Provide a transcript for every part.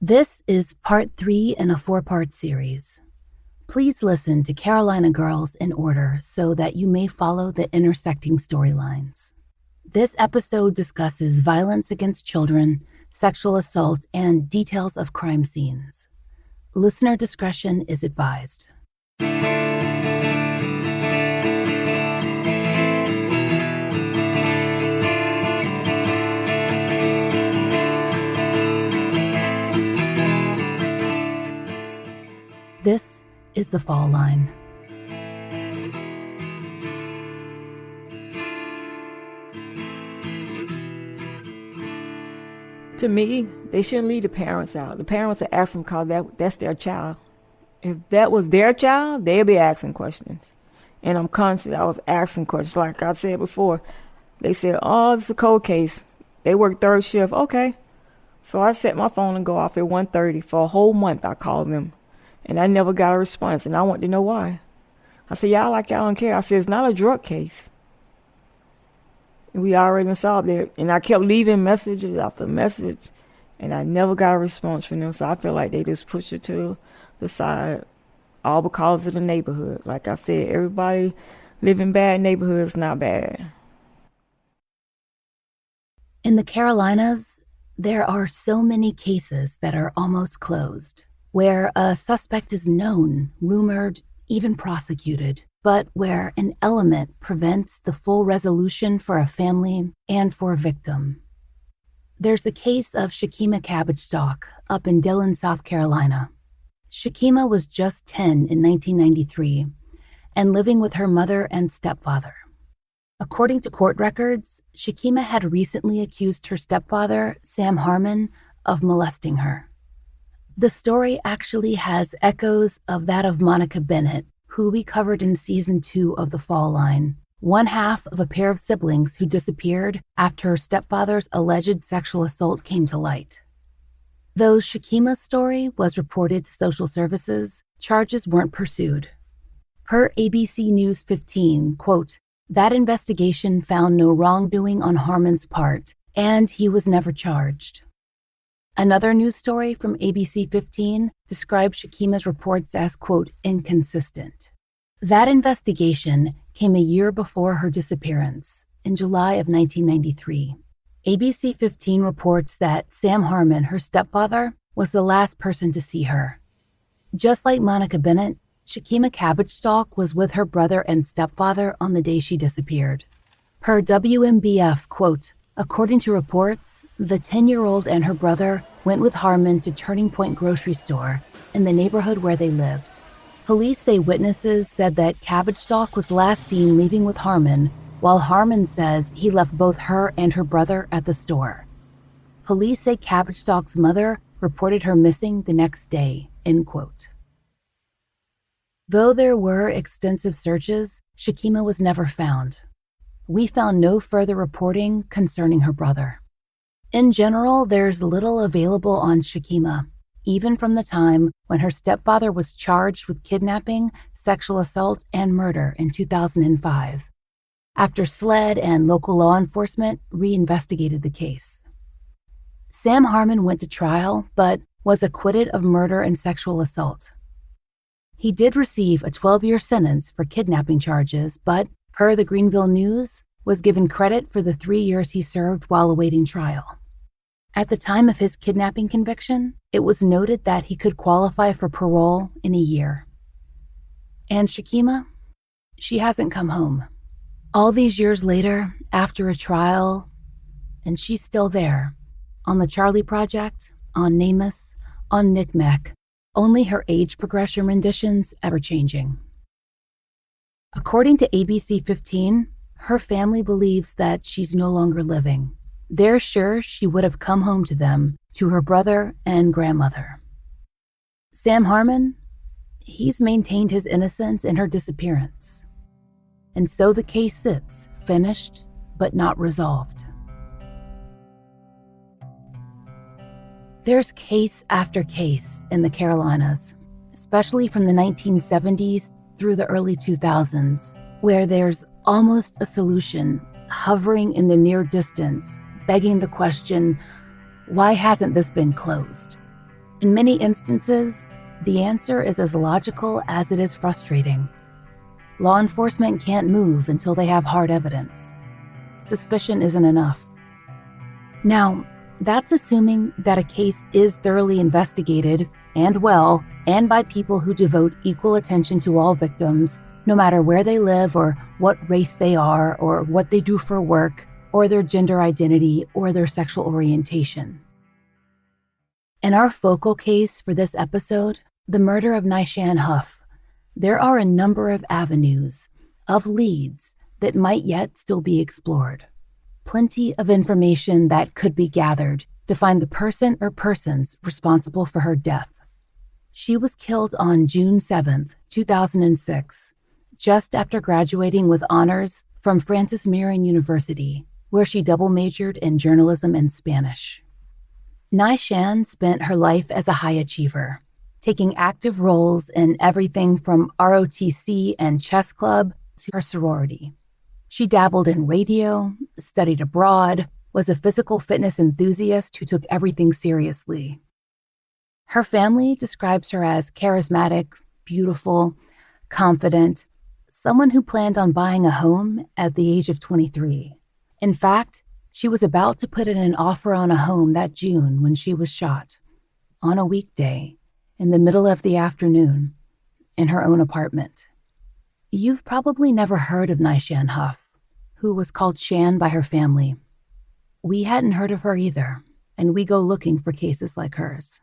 This is part 3 in a 4-part series. Please listen to Carolina Girls in order so that you may follow the intersecting storylines. This episode discusses violence against children, sexual assault, and details of crime scenes. Listener discretion is advised. This is The Fall Line. To me, they shouldn't leave the parents out. The parents are asking because that's their child. If that was their child, they'd be asking questions. And I was asking questions. Like I said before, they said, oh, this is a cold case. They work third shift. Okay. So I set my phone and go off at 1:30. For a whole month, I called them. And I never got a response, and I want to know why. I said, y'all don't care. I said, it's not a drug case. And we already solved it. And I kept leaving messages after message, and I never got a response from them. So I feel like they just pushed it to the side, all because of the neighborhood. Like I said, everybody live in bad neighborhoods, not bad. In the Carolinas, there are so many cases that are almost closed, where a suspect is known, rumored, even prosecuted, but where an element prevents the full resolution for a family and for a victim. There's the case of Shakeima Cabbagestalk up in Dillon, South Carolina. Shakeima was just 10 in 1993 and living with her mother and stepfather. According to court records, Shakeima had recently accused her stepfather, Sam Harmon, of molesting her. The story actually has echoes of that of Monica Bennett, who we covered in season 2 of The Fall Line, one half of a pair of siblings who disappeared after her stepfather's alleged sexual assault came to light. Though Shakeima's story was reported to social services, charges weren't pursued. Per ABC News 15, quote, that investigation found no wrongdoing on Harmon's part, and he was never charged. Another news story from ABC 15 described Shakeima's reports as, quote, inconsistent. That investigation came a year before her disappearance, in July of 1993. ABC 15 reports that Sam Harmon, her stepfather, was the last person to see her. Just like Monica Bennett, Shakeima Cabbagestalk was with her brother and stepfather on the day she disappeared. Per WMBF, quote, according to reports, the 10-year-old and her brother went with Harmon to Turning Point grocery store in the neighborhood where they lived. Police say witnesses said that Cabbagestalk was last seen leaving with Harmon, while Harmon says he left both her and her brother at the store. Police say Cabbagestalk's mother reported her missing the next day, end quote. Though there were extensive searches, Shakeima was never found. We found no further reporting concerning her brother. In general, there's little available on Shakeima, even from the time when her stepfather was charged with kidnapping, sexual assault, and murder in 2005, after SLED and local law enforcement reinvestigated the case. Sam Harmon went to trial, but was acquitted of murder and sexual assault. He did receive a 12-year sentence for kidnapping charges, but per the Greenville News, was given credit for the 3 years he served while awaiting trial. At the time of his kidnapping conviction, it was noted that he could qualify for parole in a year. And Shakeima, she hasn't come home. All these years later, after a trial, and she's still there, on the Charlie Project, on NamUs, on NCMEC, only her age progression renditions ever changing. According to ABC 15, her family believes that she's no longer living. They're sure she would have come home to them, to her brother and grandmother. Sam Harmon, he's maintained his innocence in her disappearance. And so the case sits, finished, but not resolved. There's case after case in the Carolinas, especially from the 1970s through the early 2000s, where there's almost a solution hovering in the near distance, begging the question, why hasn't this been closed? In many instances, the answer is as logical as it is frustrating. Law enforcement can't move until they have hard evidence. Suspicion isn't enough. Now, that's assuming that a case is thoroughly investigated and well, and by people who devote equal attention to all victims, no matter where they live or what race they are or what they do for work or their gender identity or their sexual orientation. In our focal case for this episode, the murder of NiShan Huff, there are a number of avenues, of leads, that might yet still be explored. Plenty of information that could be gathered to find the person or persons responsible for her death. She was killed on June 7th, 2006, just after graduating with honors from Francis Marion University, where she double majored in journalism and Spanish. NiShan spent her life as a high achiever, taking active roles in everything from ROTC and chess club to her sorority. She dabbled in radio, studied abroad, was a physical fitness enthusiast who took everything seriously. Her family describes her as charismatic, beautiful, confident, someone who planned on buying a home at the age of 23. In fact, she was about to put in an offer on a home that June when she was shot, on a weekday, in the middle of the afternoon, in her own apartment. You've probably never heard of NiShan Huff, who was called Shan by her family. We hadn't heard of her either, and we go looking for cases like hers.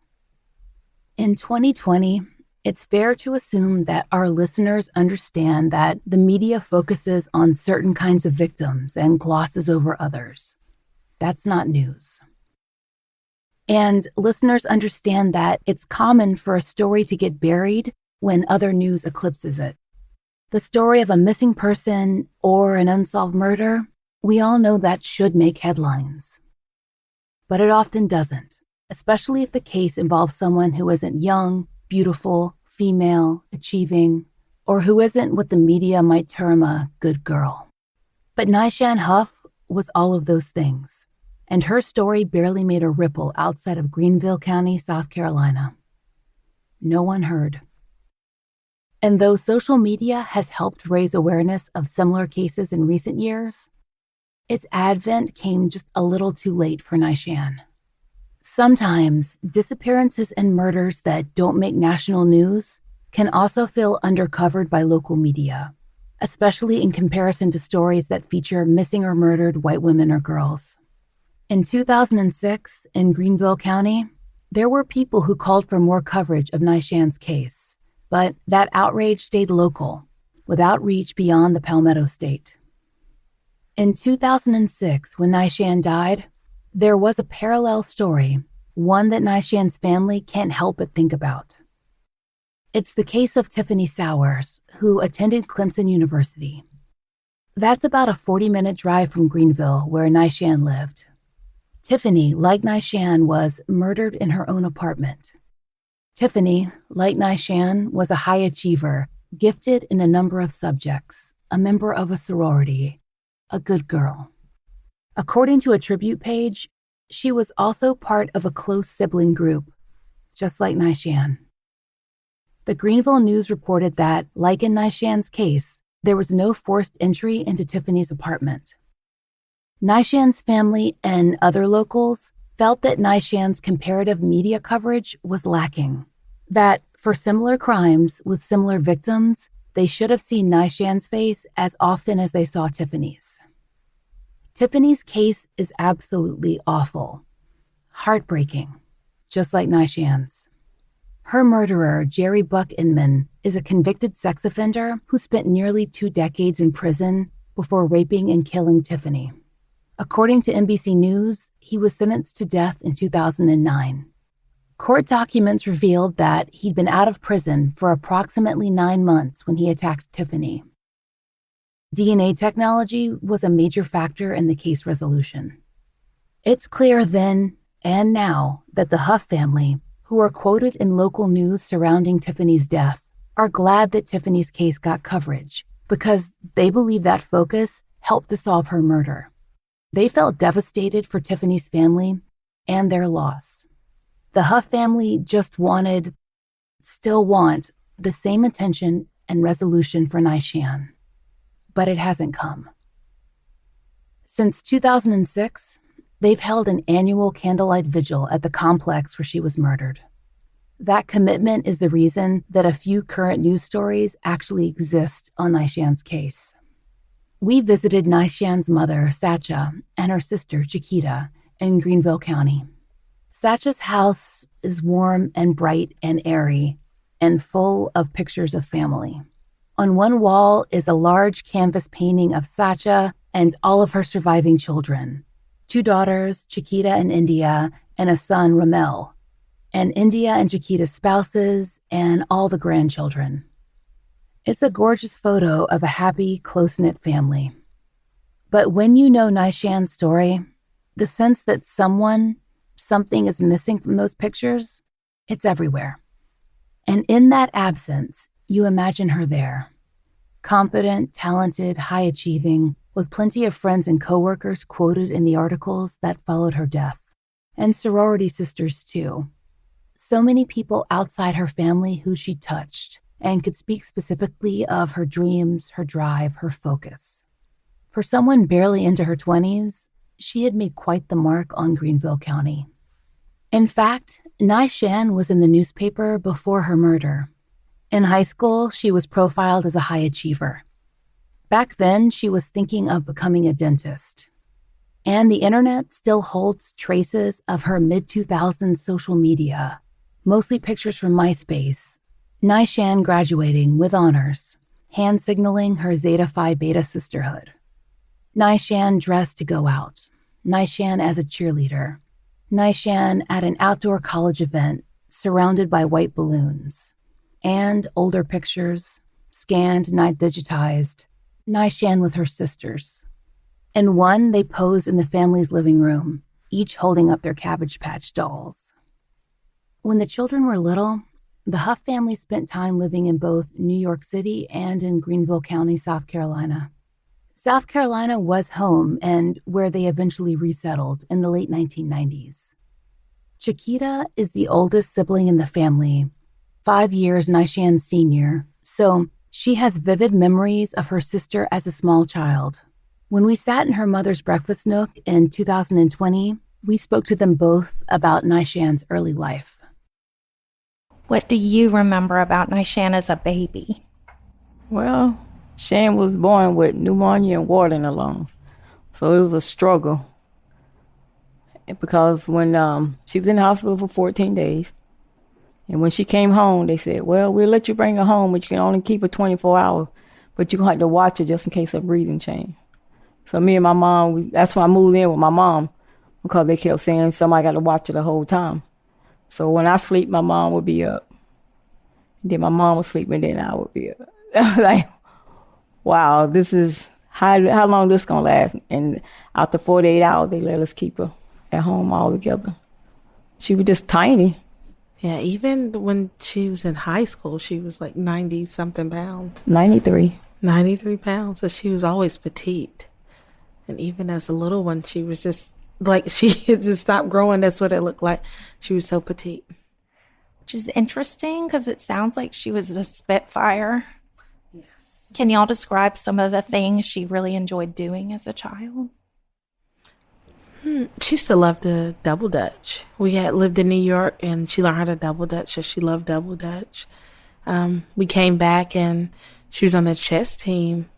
In 2020, it's fair to assume that our listeners understand that the media focuses on certain kinds of victims and glosses over others. That's not news. And listeners understand that it's common for a story to get buried when other news eclipses it. The story of a missing person or an unsolved murder, we all know that should make headlines. But it often doesn't, especially if the case involves someone who isn't young, beautiful, female, achieving, or who isn't what the media might term a good girl. But NiShan Huff was all of those things, and her story barely made a ripple outside of Greenville County, South Carolina. No one heard. And though social media has helped raise awareness of similar cases in recent years, its advent came just a little too late for NiShan. Sometimes disappearances and murders that don't make national news can also feel undercovered by local media, especially in comparison to stories that feature missing or murdered white women or girls. In 2006, in Greenville County, there were people who called for more coverage of NiShan's case, but that outrage stayed local, without reach beyond the Palmetto State. In 2006, when NiShan died, there was a parallel story, one that NiShan's family can't help but think about. It's the case of Tiffany Sowers, who attended Clemson University. That's about a 40-minute drive from Greenville, where NiShan lived. Tiffany, like NiShan, was murdered in her own apartment. Tiffany, like NiShan, was a high achiever, gifted in a number of subjects, a member of a sorority, a good girl. According to a tribute page, she was also part of a close sibling group, just like NiShan. The Greenville News reported that, like in NiShan's case, there was no forced entry into Tiffany's apartment. NiShan's family and other locals felt that NiShan's comparative media coverage was lacking, that for similar crimes with similar victims, they should have seen NiShan's face as often as they saw Tiffany's. Tiffany's case is absolutely awful, heartbreaking, just like NiShan's. Her murderer, Jerry Buck Inman, is a convicted sex offender who spent nearly 2 decades in prison before raping and killing Tiffany. According to NBC News, he was sentenced to death in 2009. Court documents revealed that he'd been out of prison for approximately 9 months when he attacked Tiffany. DNA technology was a major factor in the case resolution. It's clear then and now that the Huff family, who are quoted in local news surrounding Tiffany's death, are glad that Tiffany's case got coverage because they believe that focus helped to solve her murder. They felt devastated for Tiffany's family and their loss. The Huff family still want the same attention and resolution for NiShan, but it hasn't come. Since 2006, they've held an annual candlelight vigil at the complex where she was murdered. That commitment is the reason that a few current news stories actually exist on NiShan's case. We visited NiShan's mother, Sacha, and her sister, Chiquita, in Greenville County. Sacha's house is warm and bright and airy and full of pictures of family. On one wall is a large canvas painting of Sacha and all of her surviving children, 2 daughters, Chiquita and India, and a son, Ramel, and India and Chiquita's spouses, and all the grandchildren. It's a gorgeous photo of a happy, close-knit family. But when you know NiShan's story, the sense that something is missing from those pictures, it's everywhere. And in that absence, you imagine her there. Competent, talented, high-achieving, with plenty of friends and coworkers quoted in the articles that followed her death. And sorority sisters, too. So many people outside her family who she touched and could speak specifically of her dreams, her drive, her focus. For someone barely into her 20s, she had made quite the mark on Greenville County. In fact, NiShan was in the newspaper before her murder. In high school, she was profiled as a high achiever. Back then, she was thinking of becoming a dentist. And the internet still holds traces of her mid-2000s social media, mostly pictures from MySpace. NiShan graduating with honors, hand signaling her Zeta Phi Beta sisterhood. NiShan dressed to go out. NiShan as a cheerleader. NiShan at an outdoor college event surrounded by white balloons. And older pictures, scanned, not digitized. NiShan with her sisters. In one, they pose in the family's living room, each holding up their Cabbage Patch dolls. When the children were little, the Huff family spent time living in both New York City and in Greenville County, South Carolina. South Carolina was home and where they eventually resettled in the late 1990s. Chiquita is the oldest sibling in the family, 5 years NiShan's senior, so she has vivid memories of her sister as a small child. When we sat in her mother's breakfast nook in 2020, we spoke to them both about NiShan's early life. What do you remember about NiShan as a baby? Well, Shan was born with pneumonia and water in her lungs, so it was a struggle. Because when she was in the hospital for 14 days, and when she came home, they said, well, we'll let you bring her home, but you can only keep her 24 hours, but you're going to have to watch her just in case her breathing changed. So me and my mom, that's why I moved in with my mom, because they kept saying somebody got to watch her the whole time. So when I sleep, my mom would be up. Then my mom would sleep, and then I would be up. Like, wow, this is, how long this going to last? And after 48 hours, they let us keep her at home all together. She was just tiny. Yeah, even when she was in high school, she was like 90-something pounds. 93. 93 pounds. So she was always petite. And even as a little one, she was just like, she had just stopped growing. That's what it looked like. She was so petite. Which is interesting because it sounds like she was a Spitfire. Yes. Can y'all describe some of the things she really enjoyed doing as a child? She used to love to double dutch. We had lived in New York, and she learned how to double dutch, so she loved double dutch. We came back, and she was on the chess team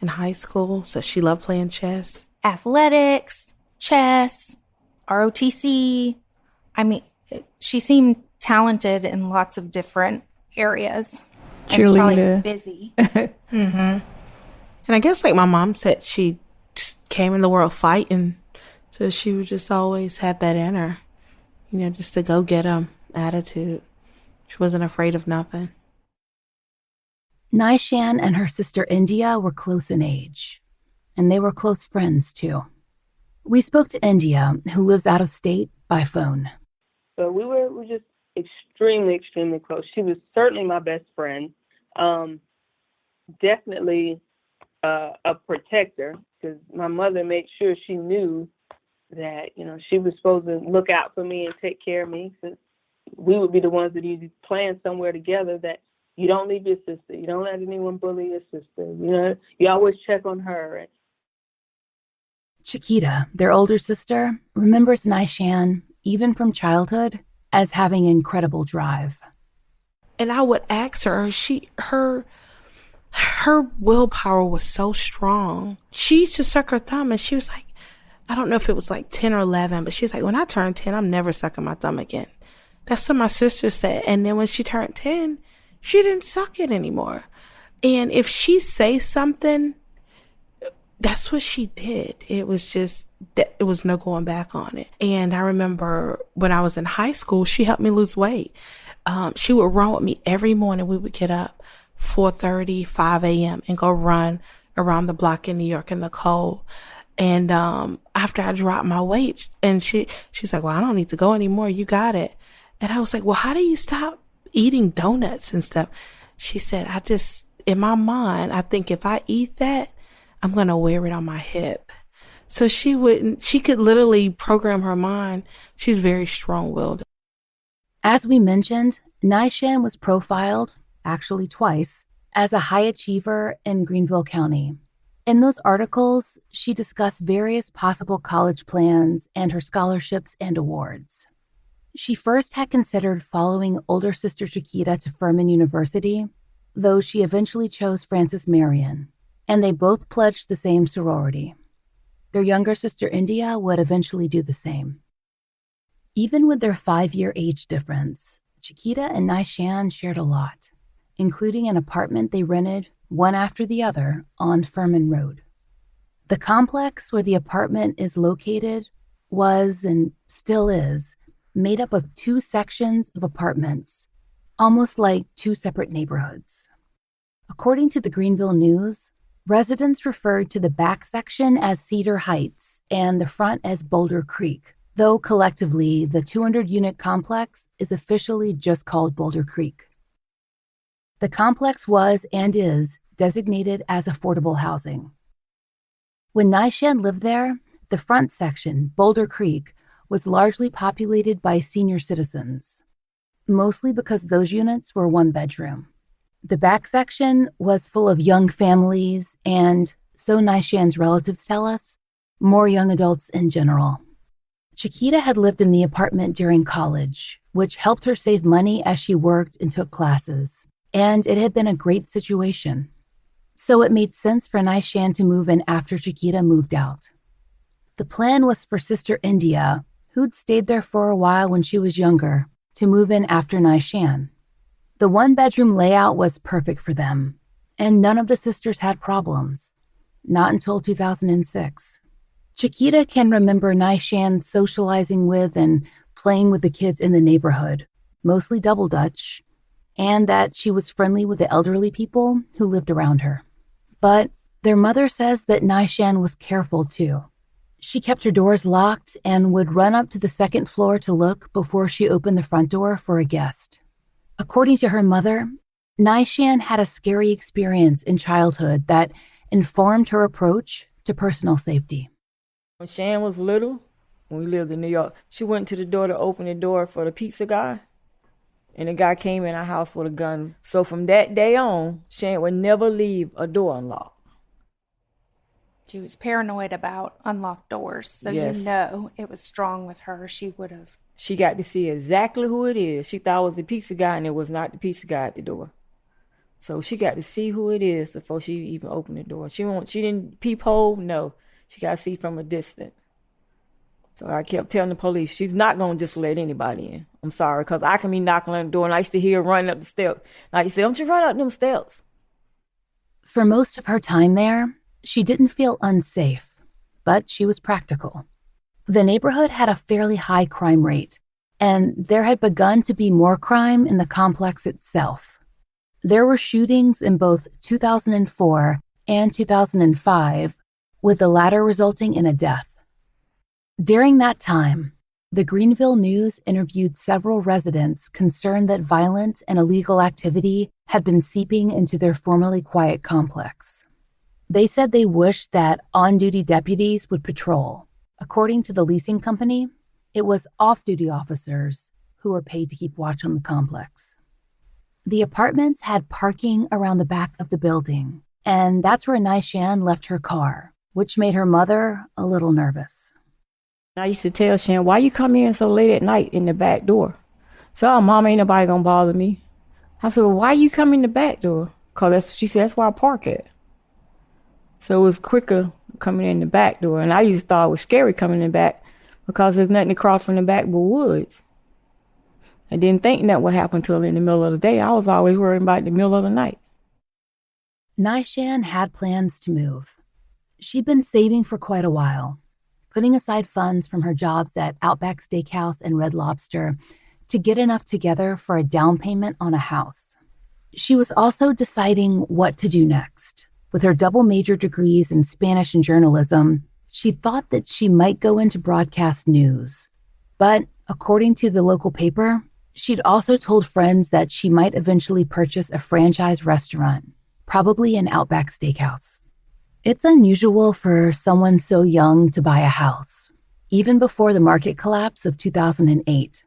in high school, so she loved playing chess. Athletics, chess, ROTC. I mean, she seemed talented in lots of different areas. And probably busy. And I guess, like my mom said, she just came in the world fighting. So she would just always have that in her, you know, just to go get 'em attitude. She wasn't afraid of nothing. NiShan and her sister India were close in age, and they were close friends too. We spoke to India, who lives out of state, by phone. So we were just extremely close. She was certainly my best friend. Definitely a protector, because my mother made sure she knew that, she was supposed to look out for me and take care of me, since we would be the ones that you'd plan somewhere together, that you don't leave your sister. You don't let anyone bully your sister. You always check on her. Shakeima, their older sister, remembers NiShan, even from childhood, as having incredible drive. And I would ask her, her willpower was so strong. She used to suck her thumb, and she was like, I don't know if it was like 10 or 11, but she's like, when I turn 10, I'm never sucking my thumb again. That's what my sister said. And then when she turned 10, she didn't suck it anymore. And if she say something, that's what she did. It was just, it was no going back on it. And I remember when I was in high school, she helped me lose weight. She would run with me every morning. We would get up 4:30, 5 a.m. and go run around the block in New York in the cold. And after I dropped my weight, and she's like, well, I don't need to go anymore. You got it. And I was like, well, how do you stop eating donuts and stuff? She said, in my mind, I think if I eat that, I'm going to wear it on my hip. So she could literally program her mind. She's very strong-willed. As we mentioned, NiShan was profiled, actually twice, as a high achiever in Greenville County. In those articles, she discussed various possible college plans and her scholarships and awards. She first had considered following older sister Shakeima to Furman University, though she eventually chose Francis Marion, and they both pledged the same sorority. Their younger sister India would eventually do the same. Even with their 5-year age difference, Shakeima and NiShan shared a lot, including an apartment they rented one after the other on Furman Road. The complex where the apartment is located was, and still is, made up of 2 sections of apartments, almost like 2 separate neighborhoods. According to the Greenville News, residents referred to the back section as Cedar Heights and the front as Boulder Creek, though collectively the 200-unit complex is officially just called Boulder Creek. The complex was and is designated as affordable housing. When NiShan lived there, the front section, Boulder Creek, was largely populated by senior citizens, mostly because those units were 1-bedroom. The back section was full of young families and, so NiShan's relatives tell us, more young adults in general. Shakeima had lived in the apartment during college, which helped her save money as she worked and took classes. And it had been a great situation. So it made sense for NiShan to move in after Shakeima moved out. The plan was for Sister India, who'd stayed there for a while when she was younger, to move in after NiShan. The 1-bedroom layout was perfect for them, and none of the sisters had problems. Not until 2006. Shakeima can remember NiShan socializing with and playing with the kids in the neighborhood, mostly double Dutch, and that she was friendly with the elderly people who lived around her. But their mother says that NiShan was careful too. She kept her doors locked and would run up to the 2nd floor to look before she opened the front door for a guest. According to her mother, NiShan had a scary experience in childhood that informed her approach to personal safety. When Shan was little, when we lived in New York, she went to the door to open the door for the pizza guy. And the guy came in our house with a gun. So from that day on, Shan would never leave a door unlocked. She was paranoid about unlocked doors. So Yes. It was strong with her. She would have. She got to see exactly who it is. She thought it was the pizza guy, and it was not the pizza guy at the door. So she got to see who it is before she even opened the door. She didn't peephole, no. She got to see from a distance. So I kept telling the police, she's not going to just let anybody in. I'm sorry, because I can be knocking on the door, and I used to hear her running up the steps. And I used to say, don't you run up them steps. For most of her time there, she didn't feel unsafe, but she was practical. The neighborhood had a fairly high crime rate, and there had begun to be more crime in the complex itself. There were shootings in both 2004 and 2005, with the latter resulting in a death. During that time, the Greenville News interviewed several residents concerned that violent and illegal activity had been seeping into their formerly quiet complex. They said they wished that on-duty deputies would patrol, According to the leasing company, it was off-duty officers who were paid to keep watch on the complex. The apartments had parking around the back of the building, and that's where NiShan left her car, which made her mother a little nervous. I used to tell Shan, why you come in so late at night in the back door? So, oh, Mom, ain't nobody gonna bother me. I said, well, why you come in the back door? Because she said, that's where I park at. So it was quicker coming in the back door. And I used to thought it was scary coming in the back because there's nothing across from the back but woods. I didn't think that would happen until in the middle of the day. I was always worried about the middle of the night. NiShan had plans to move. She'd been saving for quite a while, putting aside funds from her jobs at Outback Steakhouse and Red Lobster to get enough together for a down payment on a house. She was also deciding what to do next. With her double major degrees in Spanish and journalism, she thought that she might go into broadcast news. But according to the local paper, she'd also told friends that she might eventually purchase a franchise restaurant, probably an Outback Steakhouse. It's unusual for someone so young to buy a house, even before the market collapse of 2008.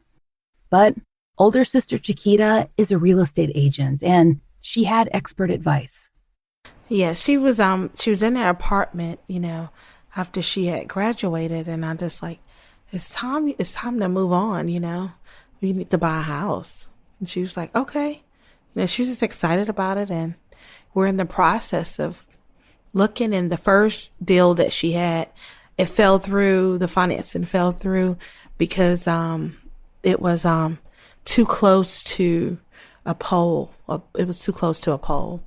But older sister Chiquita is a real estate agent, and she had expert advice. Yeah, she was in that apartment, after she had graduated, and I just like, it's time to move on, we need to buy a house. And she was like, okay. She was just excited about it, and we're in the process of looking. And the first deal that she had, it fell through, the financing fell through because it was too close to a pole. It was too close to a pole.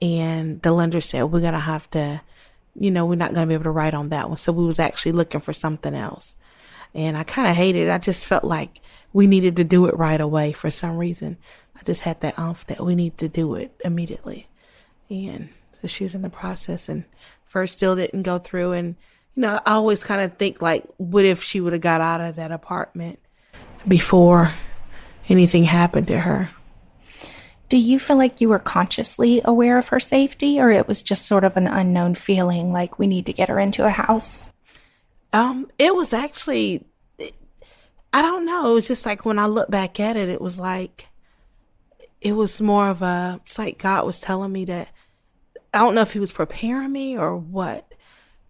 And the lender said, we're going to have to, we're not going to be able to write on that one. So we was actually looking for something else. And I kind of hated it. I just felt like we needed to do it right away for some reason. I just had that that we need to do it immediately. And so she was in the process, and first deal didn't go through. And, I always kind of think like, what if she would have got out of that apartment before anything happened to her? Do you feel like you were consciously aware of her safety, or it was just sort of an unknown feeling like we need to get her into a house? It was actually, I don't know. It was just like when I look back at it, it was like, it was more of it's like God was telling me that, I don't know if he was preparing me or what,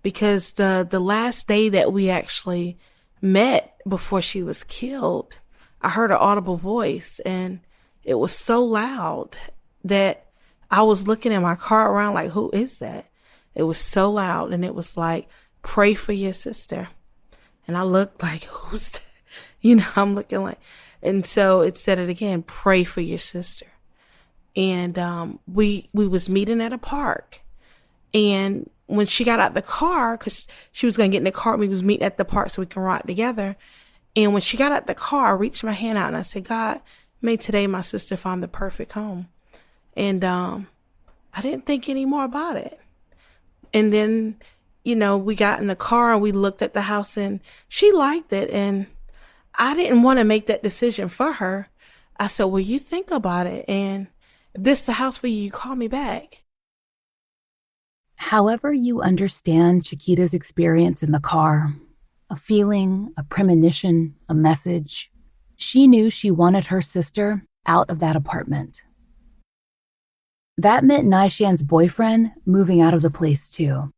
because the last day that we actually met before she was killed, I heard an audible voice, and it was so loud that I was looking in my car around like, who is that? It was so loud, and it was like, pray for your sister. And I looked like, who's that? I'm looking like, and so it said it again, pray for your sister. And we was meeting at a park, and when she got out the car, because she was going to get in the car, we was meeting at the park so we can ride together. And when she got out the car, I reached my hand out and I said, God, may today my sister find the perfect home. And I didn't think any more about it. And then, we got in the car and we looked at the house, and she liked it. And I didn't want to make that decision for her. I said, well, you think about it. And if this is the house for you, you call me back. However you understand Chiquita's experience in the car, a feeling, a premonition, a message, she knew she wanted her sister out of that apartment. That meant NiShan's boyfriend moving out of the place too.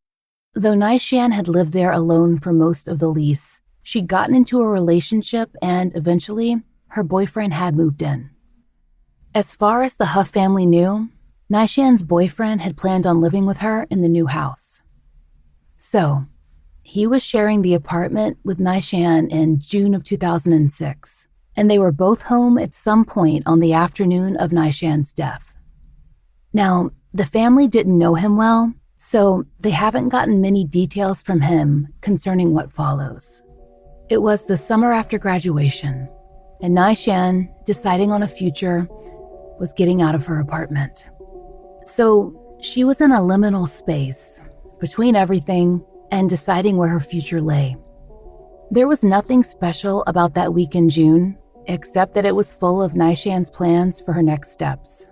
Though NiShan had lived there alone for most of the lease, she'd gotten into a relationship, and eventually her boyfriend had moved in. As far as the Huff family knew, NiShan's boyfriend had planned on living with her in the new house. So, he was sharing the apartment with NiShan in June of 2006, and they were both home at some point on the afternoon of NiShan's death. Now, the family didn't know him well, so they haven't gotten many details from him concerning what follows. It was the summer after graduation, and NiShan, deciding on a future, was getting out of her apartment. So she was in a liminal space between everything and deciding where her future lay. There was nothing special about that week in June, except that it was full of NiShan's plans for her next steps.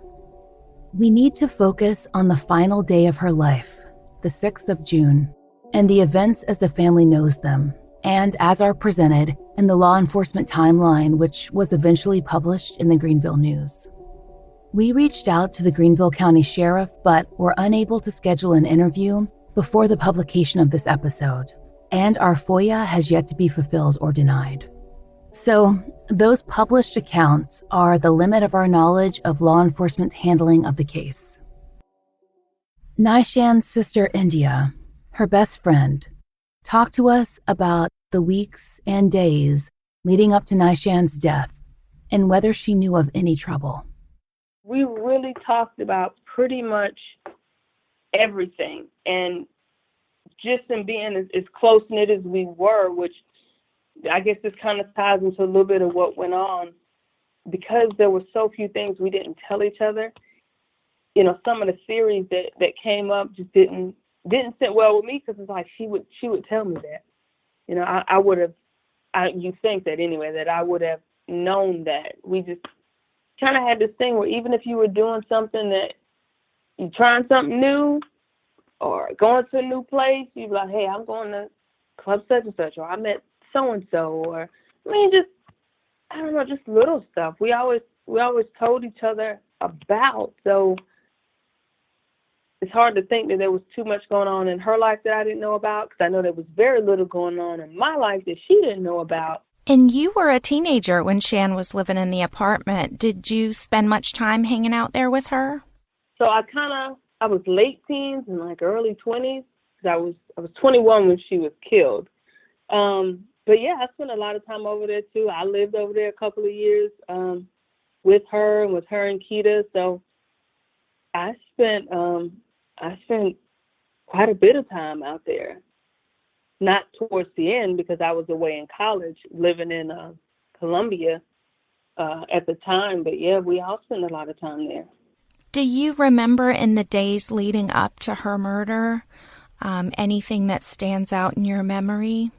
We need to focus on the final day of her life, the 6th of June, and the events as the family knows them, and as are presented in the law enforcement timeline, which was eventually published in the Greenville News. We reached out to the Greenville County Sheriff, but were unable to schedule an interview before the publication of this episode, and our FOIA has yet to be fulfilled or denied. So, those published accounts are the limit of our knowledge of law enforcement's handling of the case. NiShan's sister India, her best friend, talked to us about the weeks and days leading up to NiShan's death and whether she knew of any trouble. We really talked about pretty much everything, and just in being as close-knit as we were, which I guess this kind of ties into a little bit of what went on, because there were so few things we didn't tell each other. You know, some of the theories that came up just didn't sit well with me, because it's like she would tell me that. You know, I would have, you think that anyway, that I would have known that. We just kind of had this thing where even if you were doing something that you're trying something new or going to a new place, you'd be like, hey, I'm going to club such and such, or I met so-and-so, or, I mean, just, I don't know, just little stuff. We always told each other about, so it's hard to think that there was too much going on in her life that I didn't know about, because I know there was very little going on in my life that she didn't know about. And you were a teenager when Shan was living in the apartment. Did you spend much time hanging out there with her? So I was late teens and like early 20s, because I was 21 when she was killed. But yeah, I spent a lot of time over there too. I lived over there a couple of years with her and Keita. So I spent quite a bit of time out there. Not towards the end, because I was away in college, living in Columbia at the time. But yeah, we all spent a lot of time there. Do you remember in the days leading up to her murder anything that stands out in your memory?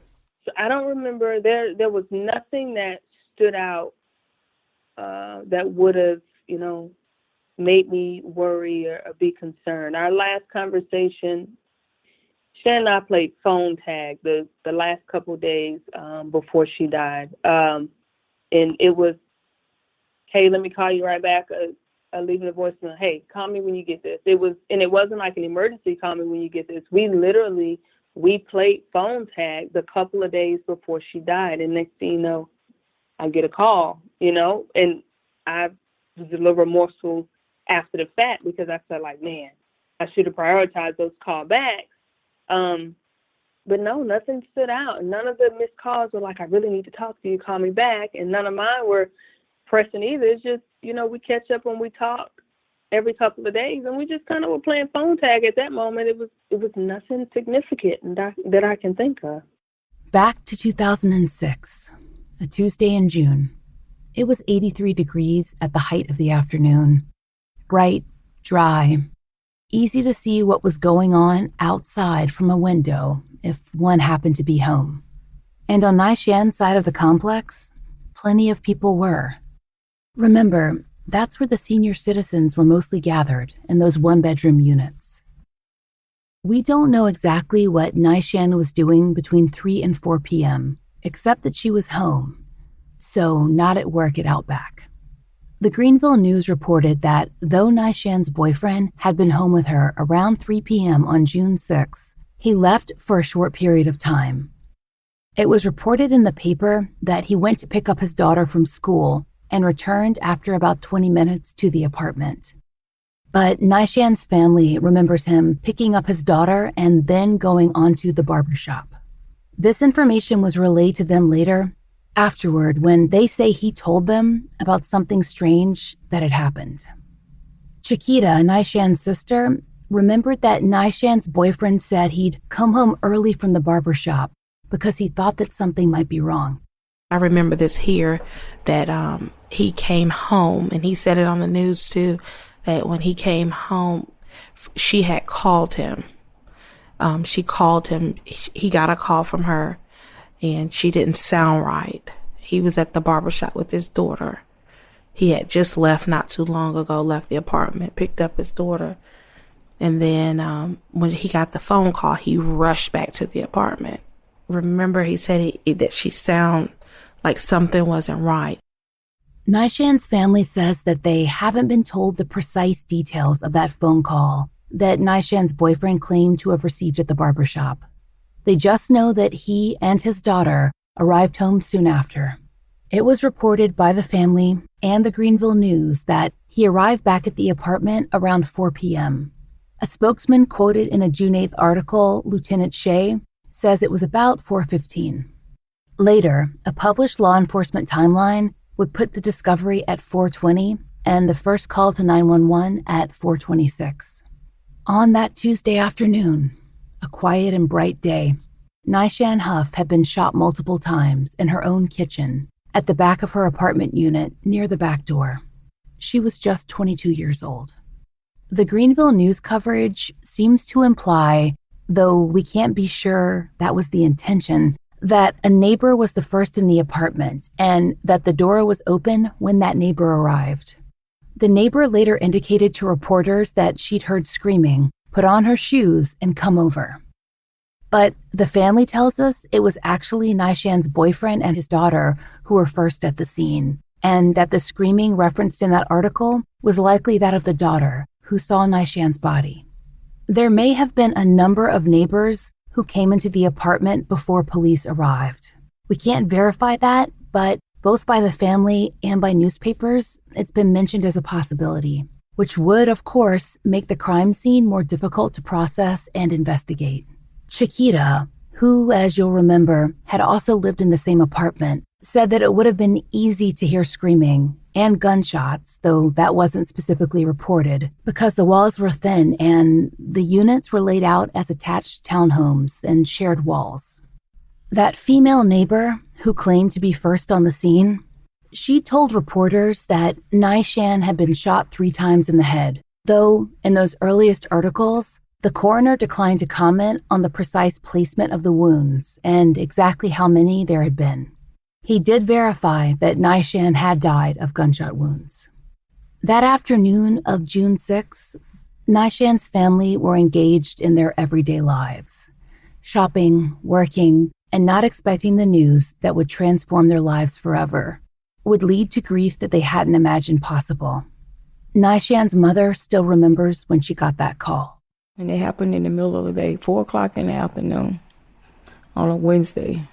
So I don't remember. There was nothing that stood out that would have, made me worry or be concerned. Our last conversation, Shan and I played phone tag the last couple of days before she died. And it was, hey, let me call you right back. Leaving a voicemail, hey, call me when you get this. It wasn't like an emergency, call me when you get this. We played phone tag the couple of days before she died. And next thing you know, I get a call, and I was a little remorseful after the fact, because I felt like, man, I should have prioritized those callbacks. But no, nothing stood out. None of the missed calls were like, I really need to talk to you, call me back. And none of mine were pressing either. It's just, we catch up when we talk every couple of days, and we just kind of were playing phone tag at that moment. It was nothing significant that I can think of. Back to 2006, a Tuesday in June. It was 83 degrees at the height of the afternoon. Bright, dry, easy to see what was going on outside from a window if one happened to be home. And on NiShan's side of the complex, plenty of people were. Remember, that's where the senior citizens were mostly gathered, in those one-bedroom units. We don't know exactly what NiShan was doing between 3 and 4 p.m., except that she was home, so not at work at Outback. The Greenville News reported that though NiShan's boyfriend had been home with her around 3 p.m. on June 6, he left for a short period of time. It was reported in the paper that he went to pick up his daughter from school and returned after about 20 minutes to the apartment. But NiShan's family remembers him picking up his daughter and then going on to the barbershop. This information was relayed to them later, afterward, when they say he told them about something strange that had happened. Chiquita, NiShan's sister, remembered that NiShan's boyfriend said he'd come home early from the barbershop because he thought that something might be wrong. I remember this here, that he came home, and he said it on the news too, that when he came home, she had called him. She called him. He got a call from her, and she didn't sound right. He was at the barbershop with his daughter. He had just left not too long ago, left the apartment, picked up his daughter. And then when he got the phone call, he rushed back to the apartment. remember he said that she sounded like something wasn't right. NiShan's family says that they haven't been told the precise details of that phone call that NiShan's boyfriend claimed to have received at the barbershop. They just know that he and his daughter arrived home soon after. It was reported by the family and the Greenville News that he arrived back at the apartment around 4 p.m. A spokesman quoted in a June 8th article, Lieutenant Shea, says it was about 4:15. Later, a published law enforcement timeline would put the discovery at 4:20 and the first call to 911 at 4:26. On that Tuesday afternoon, a quiet and bright day, NiShan Huff had been shot multiple times in her own kitchen at the back of her apartment unit near the back door. She was just 22 years old. The Greenville News coverage seems to imply, though we can't be sure that was the intention, that a neighbor was the first in the apartment and that the door was open when that neighbor arrived. The neighbor later indicated to reporters that she'd heard screaming, put on her shoes, and come over. But the family tells us it was actually NiShan's boyfriend and his daughter who were first at the scene, and that the screaming referenced in that article was likely that of the daughter who saw NiShan's body. There may have been a number of neighbors who came into the apartment before police arrived. We can't verify that, but both by the family and by newspapers, it's been mentioned as a possibility, which would, of course, make the crime scene more difficult to process and investigate. Shakeima, who, as you'll remember, had also lived in the same apartment, said that it would have been easy to hear screaming and gunshots, though that wasn't specifically reported, because the walls were thin and the units were laid out as attached townhomes and shared walls. That female neighbor, who claimed to be first on the scene, she told reporters that NiShan had been shot 3 times in the head, though in those earliest articles, the coroner declined to comment on the precise placement of the wounds and exactly how many there had been. He did verify that NiShan had died of gunshot wounds. That afternoon of June 6th, NiShan's family were engaged in their everyday lives, shopping, working, and not expecting the news that would transform their lives forever, would lead to grief that they hadn't imagined possible. NiShan's mother still remembers when she got that call. And it happened in the middle of the day, 4 o'clock in the afternoon on a Wednesday.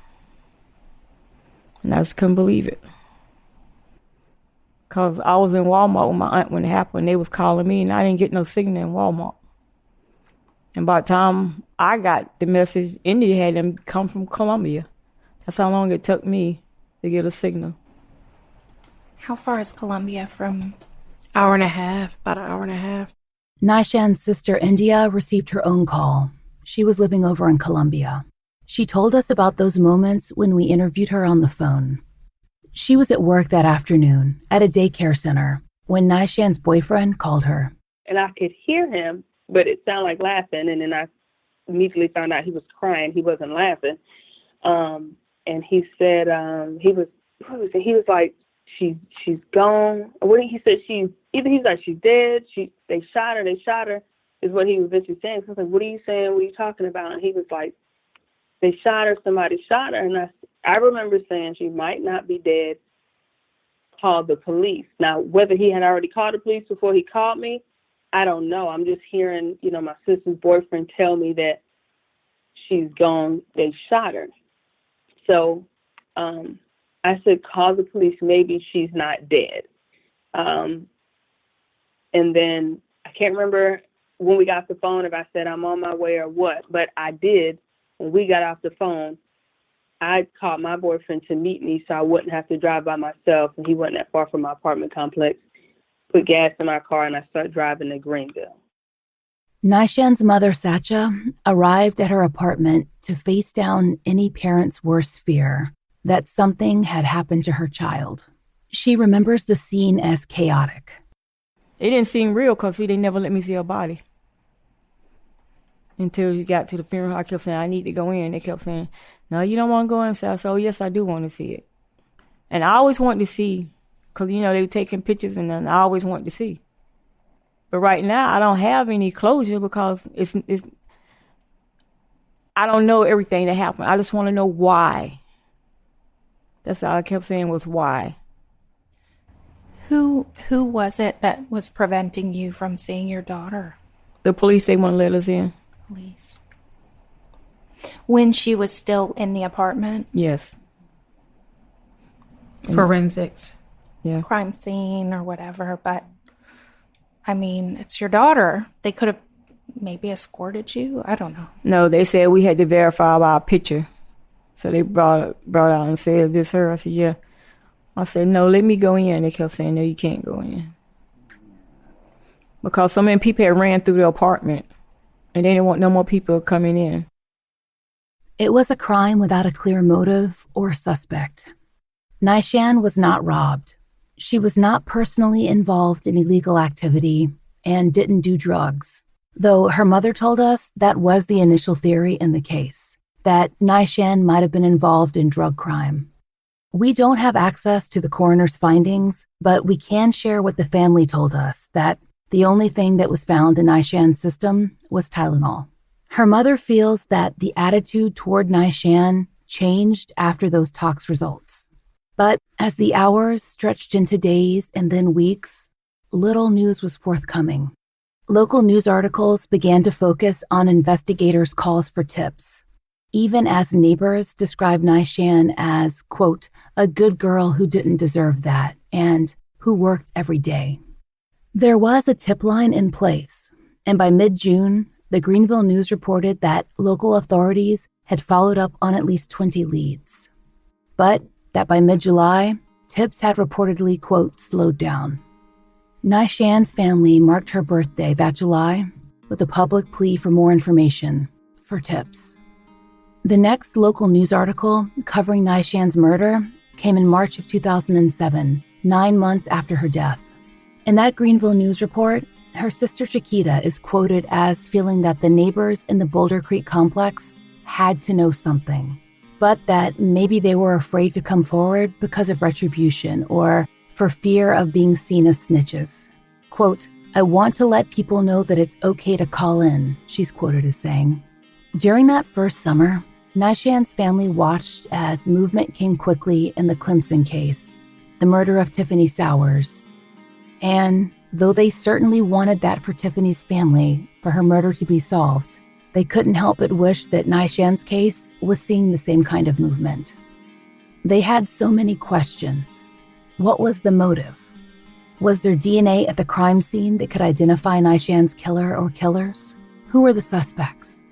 And I just couldn't believe it. Because I was in Walmart with my aunt when it happened. They was calling me and I didn't get no signal in Walmart. And by the time I got the message, India had them come from Columbia. That's how long it took me to get a signal. How far is Columbia from? Hour and a half, about an hour and a half. NiShan's sister India received her own call. She was living over in Columbia. She told us about those moments when we interviewed her on the phone. She was at work that afternoon at a daycare center when NiShan's boyfriend called her. And I could hear him, but it sounded like laughing. And then I immediately found out he was crying. He wasn't laughing. And he said, he was like, she's gone. What he said, he's like, she's dead. They shot her, is what he was eventually saying. So I was like, what are you saying? What are you talking about? And he was like, they shot her, somebody shot her. And I remember saying she might not be dead, call the police. Now, whether he had already called the police before he called me, I don't know. I'm just hearing, my sister's boyfriend tell me that she's gone, they shot her. So I said, call the police, maybe she's not dead. And then I can't remember when we got off the phone if I said I'm on my way or what, but I did. When we got off the phone, I called my boyfriend to meet me so I wouldn't have to drive by myself, and he wasn't that far from my apartment complex. Put gas in my car, and I started driving to Greenville. NiShan's mother, Sacha, arrived at her apartment to face down any parent's worst fear, that something had happened to her child. She remembers the scene as chaotic. It didn't seem real because they never let me see her body. Until you got to the funeral, I kept saying, I need to go in. They kept saying, no, you don't want to go inside. I said, oh, yes, I do want to see it. And I always wanted to see, because, they were taking pictures, and then I always wanted to see. But right now, I don't have any closure because it's I don't know everything that happened. I just want to know why. That's all I kept saying was why. Who was it that was preventing you from seeing your daughter? The police, they wouldn't let us in. Police. When she was still in the apartment? Yes. Forensics. Yeah. Crime scene or whatever, but I mean, it's your daughter. They could have maybe escorted you. I don't know. No, they said we had to verify our picture. So they brought out and said, this her? I said, yeah. I said, no, let me go in. They kept saying, no, you can't go in. Because so many people had ran through the apartment and they didn't want no more people coming in. It was a crime without a clear motive or suspect. NiShan was not robbed. She was not personally involved in illegal activity and didn't do drugs, though her mother told us that was the initial theory in the case, that NiShan might have been involved in drug crime. We don't have access to the coroner's findings, but we can share what the family told us, that the only thing that was found in NiShan's system was Tylenol. Her mother feels that the attitude toward NiShan changed after those tox results. But as the hours stretched into days and then weeks, little news was forthcoming. Local news articles began to focus on investigators' calls for tips, even as neighbors described NiShan as, quote, a good girl who didn't deserve that and who worked every day. There was a tip line in place, and by mid-June, the Greenville News reported that local authorities had followed up on at least 20 leads. But that by mid-July, tips had reportedly, quote, slowed down. NiShan's family marked her birthday that July with a public plea for more information, for tips. The next local news article covering NiShan's murder came in March of 2007, 9 months after her death. In that Greenville News report, her sister Chiquita is quoted as feeling that the neighbors in the Boulder Creek complex had to know something, but that maybe they were afraid to come forward because of retribution or for fear of being seen as snitches. Quote, I want to let people know that it's okay to call in, she's quoted as saying. During that first summer, NiShan's family watched as movement came quickly in the Clemson case, the murder of Tiffany Sowers. And though they certainly wanted that for Tiffany's family, for her murder to be solved, they couldn't help but wish that NiShan's case was seeing the same kind of movement. They had so many questions. What was the motive? Was there DNA at the crime scene that could identify NiShan's killer or killers? Who were the suspects?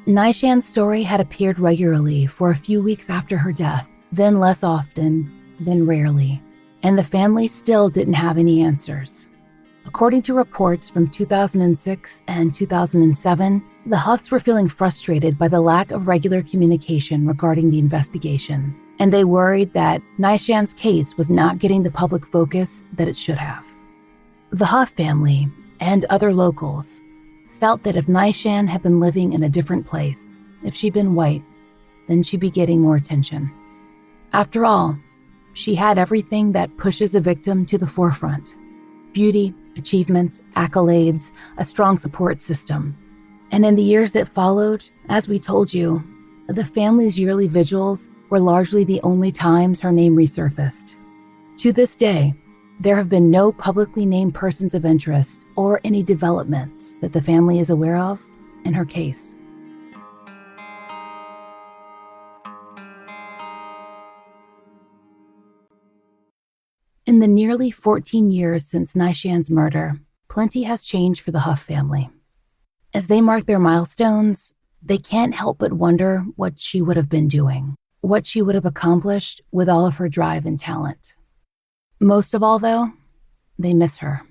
NiShan's story had appeared regularly for a few weeks after her death, then less often, then rarely, and the family still didn't have any answers. According to reports from 2006 and 2007, the Huffs were feeling frustrated by the lack of regular communication regarding the investigation, and they worried that NiShan's case was not getting the public focus that it should have. The Huff family and other locals felt that if NiShan had been living in a different place, if she'd been white, then she'd be getting more attention. After all, she had everything that pushes a victim to the forefront: beauty, achievements, accolades, a strong support system. And in the years that followed, as we told you, the family's yearly vigils were largely the only times her name resurfaced. To this day, there have been no publicly named persons of interest or any developments that the family is aware of in her case. In the nearly 14 years since NiShan's murder, plenty has changed for the Huff family. As they mark their milestones, they can't help but wonder what she would have been doing, what she would have accomplished with all of her drive and talent. Most of all, though, they miss her.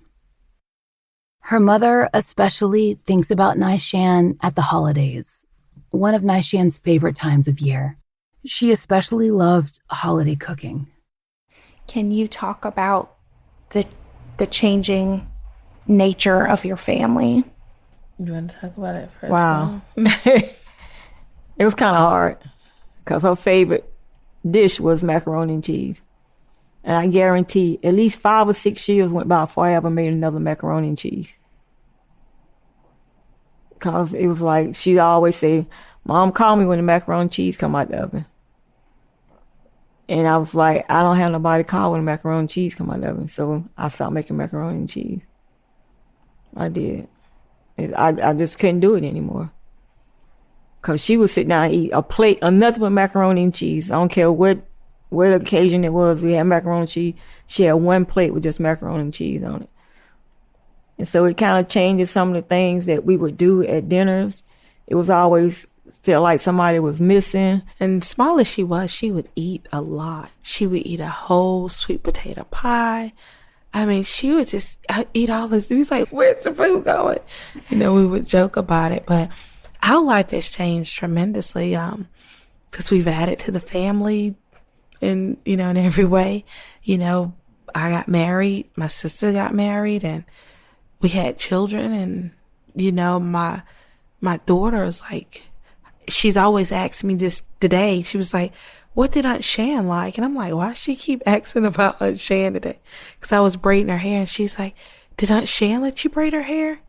Her mother especially thinks about NiShan at the holidays, one of NiShan's favorite times of year. She especially loved holiday cooking. Can you talk about the changing nature of your family? You want to talk about it first? Wow. It was kind of hard because her favorite dish was macaroni and cheese. And I guarantee at least 5 or 6 years went by before I ever made another macaroni and cheese. Because it was like, she'd always say, Mom called me when the macaroni and cheese come out the oven. And I was like, I don't have nobody to call when the macaroni and cheese come out the oven. So I stopped making macaroni and cheese. I did. I just couldn't do it anymore. Because she would sit down and eat a plate of nothing but macaroni and cheese. I don't care what occasion it was. We had macaroni and cheese. She had one plate with just macaroni and cheese on it. And so it kind of changes some of the things that we would do at dinners. It was always felt like somebody was missing. And small as she was, she would eat a lot. She would eat a whole sweet potato pie. I mean, she would just eat all this. He was like, where's the food going? You know, we would joke about it. But our life has changed tremendously because we've added to the family in, you know, in every way. You know, I got married. My sister got married. And we had children. And, you know, my daughter is like, she's always asking me this today. She was like, what did Aunt Shan like? And I'm like, why does she keep asking about Aunt Shan today? Because I was braiding her hair. And she's like, did Aunt Shan let you braid her hair?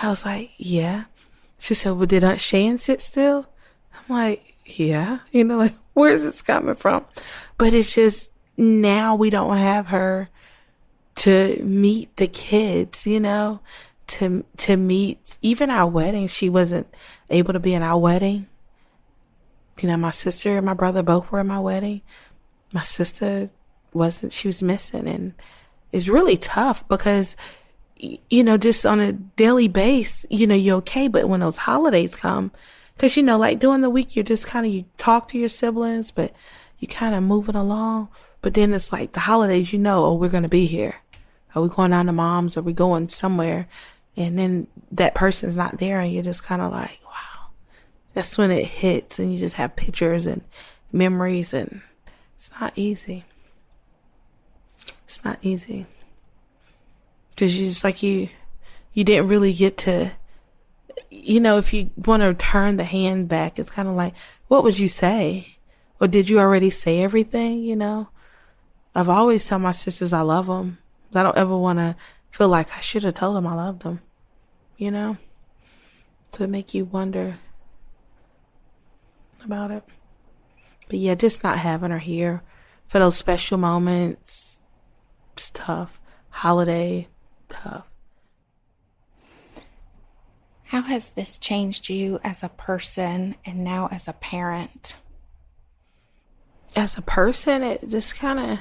I was like, yeah. She said, well, did Aunt Shan sit still? I'm like, yeah. You know, like, where's this coming from? But it's just now we don't have her to meet the kids, you know, to meet even our wedding. She wasn't able to be in our wedding. You know, my sister and my brother both were in my wedding. My sister wasn't, she was missing. And it's really tough because, you know, just on a daily basis, you know, you're okay. But when those holidays come, because, you know, like during the week, you're just kind of, you talk to your siblings, but you kind of moving along. But then it's like the holidays, you know, oh, we're going to be here. Are we going down to mom's? Are we going somewhere? And then that person's not there and you're just kind of like, wow. That's when it hits and you just have pictures and memories and it's not easy. It's not easy. Because you just like you didn't really get to, you know, if you want to turn the hand back, it's kind of like, what would you say? Or did you already say everything, you know? I've always told my sisters I love them. I don't ever want to feel like I should have told them I loved them, you know? To make you wonder about it. But yeah, just not having her here for those special moments, it's tough. Holiday, tough. How has this changed you as a person and now as a parent? As a person, it just kind of,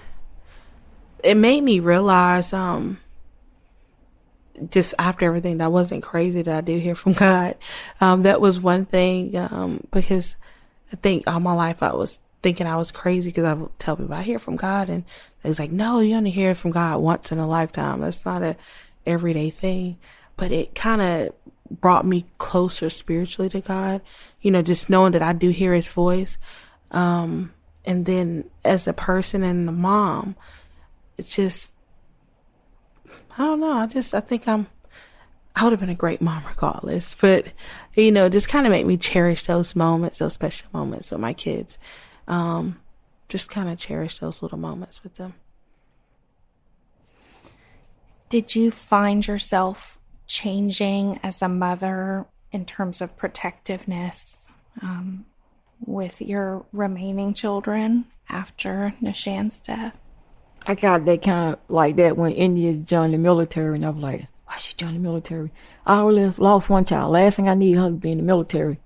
it made me realize, just after everything, that wasn't crazy that I do hear from God. That was one thing, because I think all my life I was thinking I was crazy because I would tell people I hear from God. And it was like, no, you only hear from God once in a lifetime. That's not a everyday thing. But it kind of brought me closer spiritually to God, you know, just knowing that I do hear his voice. And then as a person and a mom, it's just, I don't know. I think I would have been a great mom regardless. But, you know, just kind of made me cherish those moments, those special moments with my kids. Just kind of cherish those little moments with them. Did you find yourself changing as a mother in terms of protectiveness with your remaining children after NiShan's death? I got that kind of like that when India joined the military, and I was like, why she joined the military? I always lost one child. Last thing I need her to be in the military,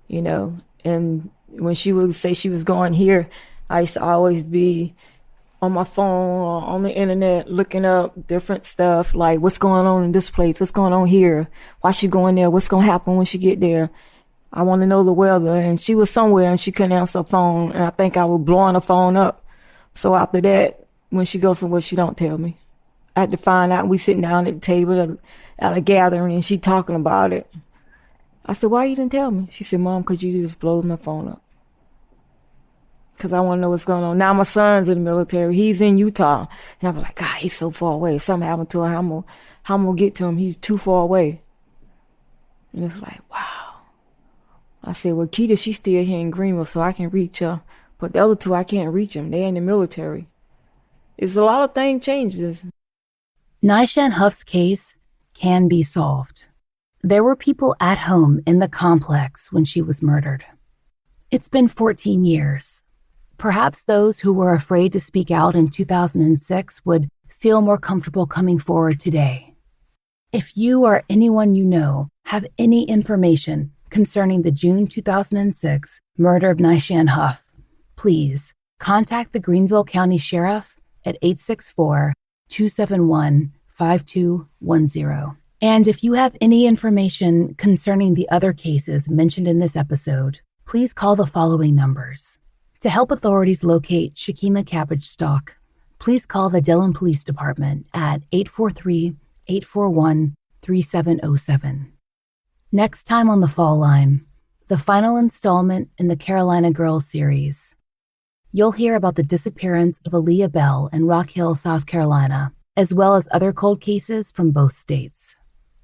you know. And when she would say she was going here, I used to always be on my phone or on the internet looking up different stuff, like what's going on in this place, what's going on here, why she going there, what's going to happen when she get there. I want to know the weather. And she was somewhere and she couldn't answer her phone, and I think I was blowing her phone up. So after that, when she goes somewhere, she don't tell me. I had to find out. We sitting down at the table at a gathering, and she talking about it. I said, why you didn't tell me? She said, Mom, because you just blow my phone up. Because I want to know what's going on. Now my son's in the military. He's in Utah. And I was like, God, he's so far away. If something happened to him, how I'm going to get to him? He's too far away. And it's like, wow. I said, well, Keita, she's still here in Greenville, so I can reach her. But the other two, I can't reach them. They're in the military. It's a lot of things changes. NiShan Huff's case can be solved. There were people at home in the complex when she was murdered. It's been 14 years. Perhaps those who were afraid to speak out in 2006 would feel more comfortable coming forward today. If you or anyone you know have any information concerning the June 2006 murder of NiShan Huff, please contact the Greenville County Sheriff at 864-271-5210. And if you have any information concerning the other cases mentioned in this episode, please call the following numbers. To help authorities locate Shakeima Cabbagestalk, please call the Dillon Police Department at 843-841-3707. Next time on The Fall Line, the final installment in the Carolina Girls series, you'll hear about the disappearance of Aaliyah Bell in Rock Hill, South Carolina, as well as other cold cases from both states.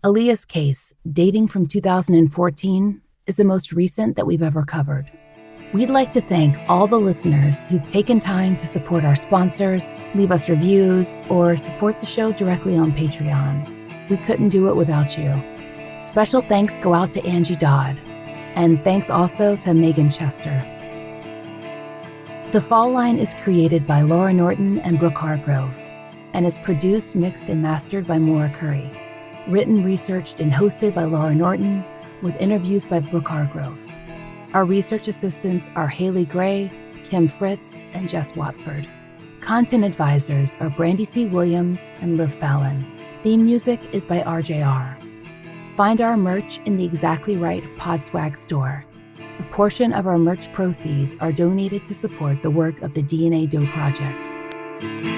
Aaliyah's case, dating from 2014, is the most recent that we've ever covered. We'd like to thank all the listeners who've taken time to support our sponsors, leave us reviews, or support the show directly on Patreon. We couldn't do it without you. Special thanks go out to Angie Dodd, and thanks also to Megan Chester. The Fall Line is created by Laura Norton and Brooke Hargrove, and is produced, mixed, and mastered by Maura Curry. Written, researched, and hosted by Laura Norton, with interviews by Brooke Hargrove. Our research assistants are Haley Gray, Kim Fritz, and Jess Watford. Content advisors are Brandy C. Williams and Liv Fallon. Theme music is by RJR. Find our merch in the Exactly Right Podswag store. A portion of our merch proceeds are donated to support the work of the DNA Doe Project.